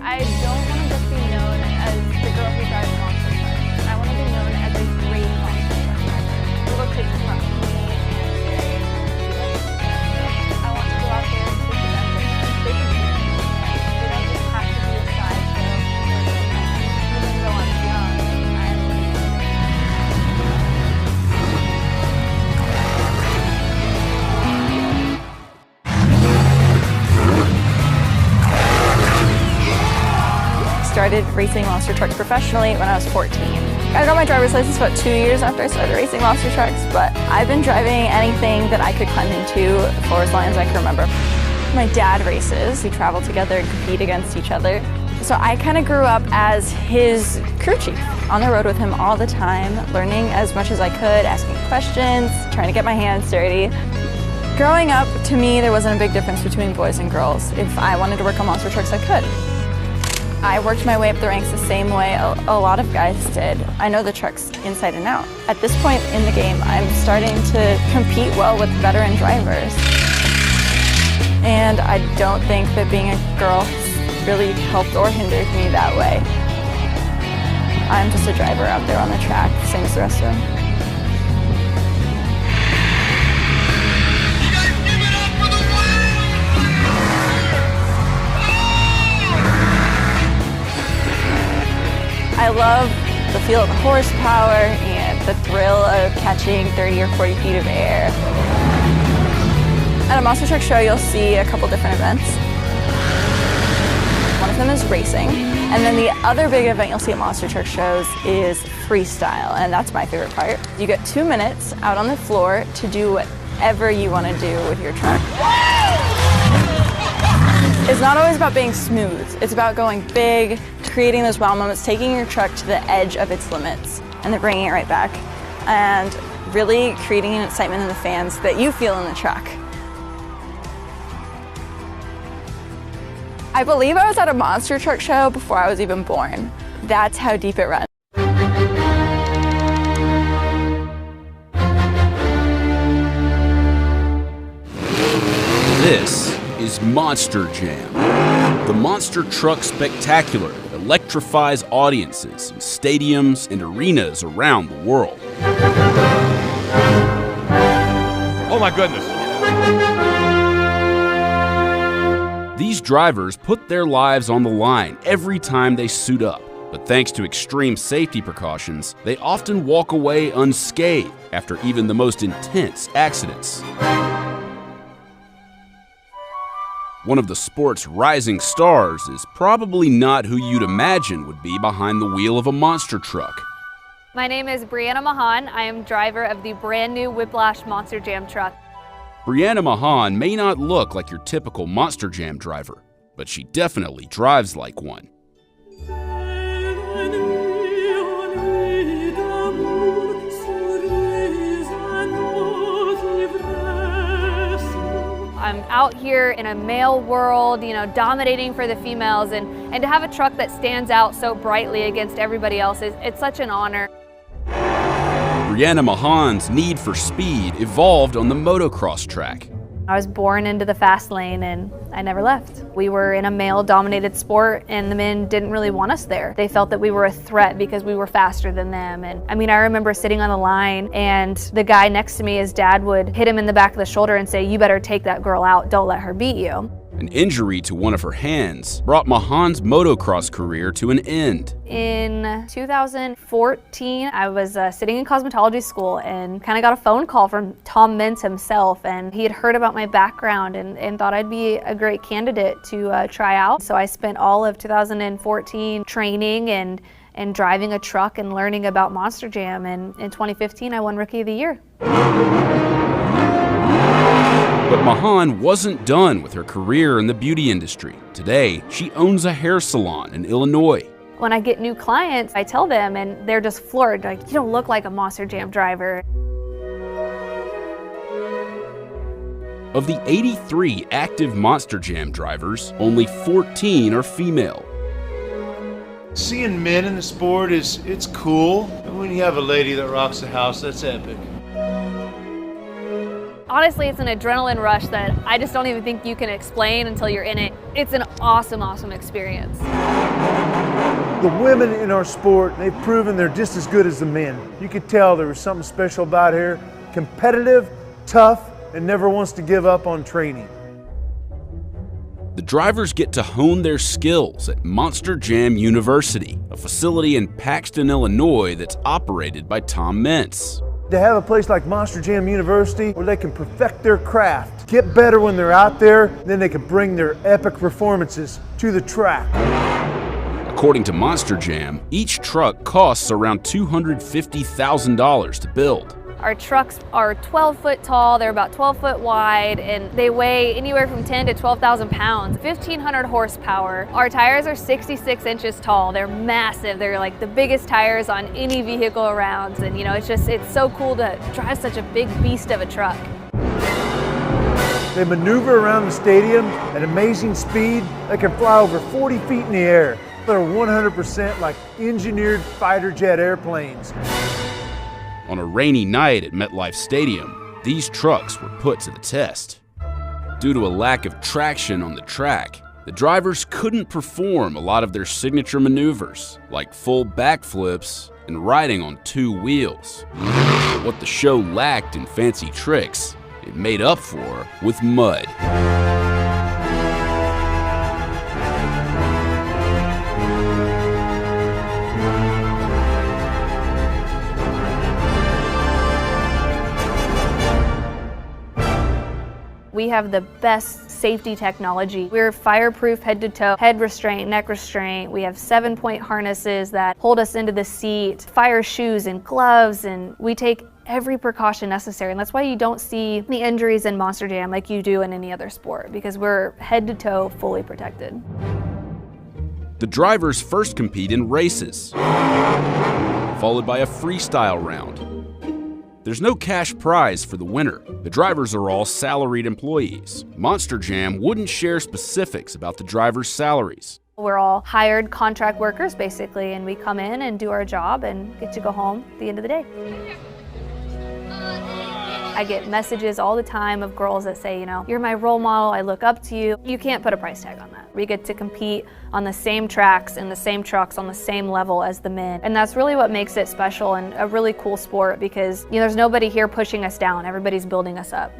I don't want to just be known as the girl who drives monster trucks. I want to be known as a great monster truck driver. People could trust me and say, I want to go out there and push them and they can hear me. They don't just have to be a sideshow for their friends. Even though I'm young, I'm started racing monster trucks professionally when I was 14. I got my driver's license about 2 years after I started racing monster trucks, but I've been driving anything that I could climb into for as long as I can remember. My dad races. We travel together and compete against each other. So I kind of grew up as his crew chief, on the road with him all the time, learning as much as I could, asking questions, trying to get my hands dirty. Growing up, to me, there wasn't a big difference between boys and girls. If I wanted to work on monster trucks, I could. I worked my way up the ranks the same way a lot of guys did. I know the trucks inside and out. At this point in the game, I'm starting to compete well with veteran drivers. And I don't think that being a girl has really helped or hindered me that way. I'm just a driver out there on the track, same as the rest of them. I love the feel of the horsepower and the thrill of catching 30 or 40 feet of air. At a monster truck show, you'll see a couple different events. One of them is racing, and then the other big event you'll see at monster truck shows is freestyle, and that's my favorite part. You get 2 minutes out on the floor to do whatever you want to do with your truck. It's not always about being smooth. It's about going big, creating those wow moments, taking your truck to the edge of its limits, and then bringing it right back, and really creating an excitement in the fans that you feel in the truck. I believe I was at a monster truck show before I was even born. That's how deep it runs. This is Monster Jam, the Monster Truck Spectacular that electrifies audiences in stadiums and arenas around the world. Oh my goodness. These drivers put their lives on the line every time they suit up, but thanks to extreme safety precautions, they often walk away unscathed after even the most intense accidents. One of the sport's rising stars is probably not who you'd imagine would be behind the wheel of a monster truck. My name is Brianna Mahan. I am driver of the brand new Whiplash Monster Jam truck. Brianna Mahan may not look like your typical Monster Jam driver, but she definitely drives like one. I'm out here in a male world, dominating for the females, and to have a truck that stands out so brightly against everybody else, it's such an honor. Brianna Mahan's need for speed evolved on the motocross track. I was born into the fast lane and I never left. We were in a male-dominated sport and the men didn't really want us there. They felt that we were a threat because we were faster than them. And I remember sitting on the line and the guy next to me, his dad would hit him in the back of the shoulder and say, "You better take that girl out, don't let her beat you." An injury to one of her hands brought Mahan's motocross career to an end. In 2014, I was sitting in cosmetology school and kind of got a phone call from Tom Mintz himself, and he had heard about my background and thought I'd be a great candidate to try out. So I spent all of 2014 training and driving a truck and learning about Monster Jam, and in 2015 I won Rookie of the Year. But Mahan wasn't done with her career in the beauty industry. Today, she owns a hair salon in Illinois. When I get new clients, I tell them, and they're just floored, like, "You don't look like a Monster Jam driver." Of the 83 active Monster Jam drivers, only 14 are female. Seeing men in the sport it's cool. And when you have a lady that rocks the house, that's epic. Honestly, it's an adrenaline rush that I just don't even think you can explain until you're in it. It's an awesome, awesome experience. The women in our sport, they've proven they're just as good as the men. You could tell there was something special about here. Competitive, tough, and never wants to give up on training. The drivers get to hone their skills at Monster Jam University, a facility in Paxton, Illinois that's operated by Tom Mintz. To have a place like Monster Jam University where they can perfect their craft, get better when they're out there, then they can bring their epic performances to the track. According to Monster Jam, each truck costs around $250,000 to build. Our trucks are 12 foot tall, they're about 12 foot wide, and they weigh anywhere from 10 to 12,000 pounds, 1,500 horsepower. Our tires are 66 inches tall. They're massive. They're like the biggest tires on any vehicle around. And you know, it's so cool to drive such a big beast of a truck. They maneuver around the stadium at amazing speed. They can fly over 40 feet in the air. They're 100% like engineered fighter jet airplanes. On a rainy night at MetLife Stadium, these trucks were put to the test. Due to a lack of traction on the track, the drivers couldn't perform a lot of their signature maneuvers, like full backflips and riding on two wheels. But what the show lacked in fancy tricks, it made up for with mud. We have the best safety technology. We're fireproof head to toe, head restraint, neck restraint. We have 7-point harnesses that hold us into the seat, fire shoes and gloves, and we take every precaution necessary. And that's why you don't see the injuries in Monster Jam like you do in any other sport, because we're head to toe fully protected. The drivers first compete in races, followed by a freestyle round. There's no cash prize for the winner. The drivers are all salaried employees. Monster Jam wouldn't share specifics about the drivers' salaries. We're all hired contract workers, basically, and we come in and do our job and get to go home at the end of the day. I get messages all the time of girls that say, you know, you're my role model, I look up to you. You can't put a price tag on that. We get to compete on the same tracks and the same trucks on the same level as the men. And that's really what makes it special and a really cool sport, because you know, there's nobody here pushing us down. Everybody's building us up.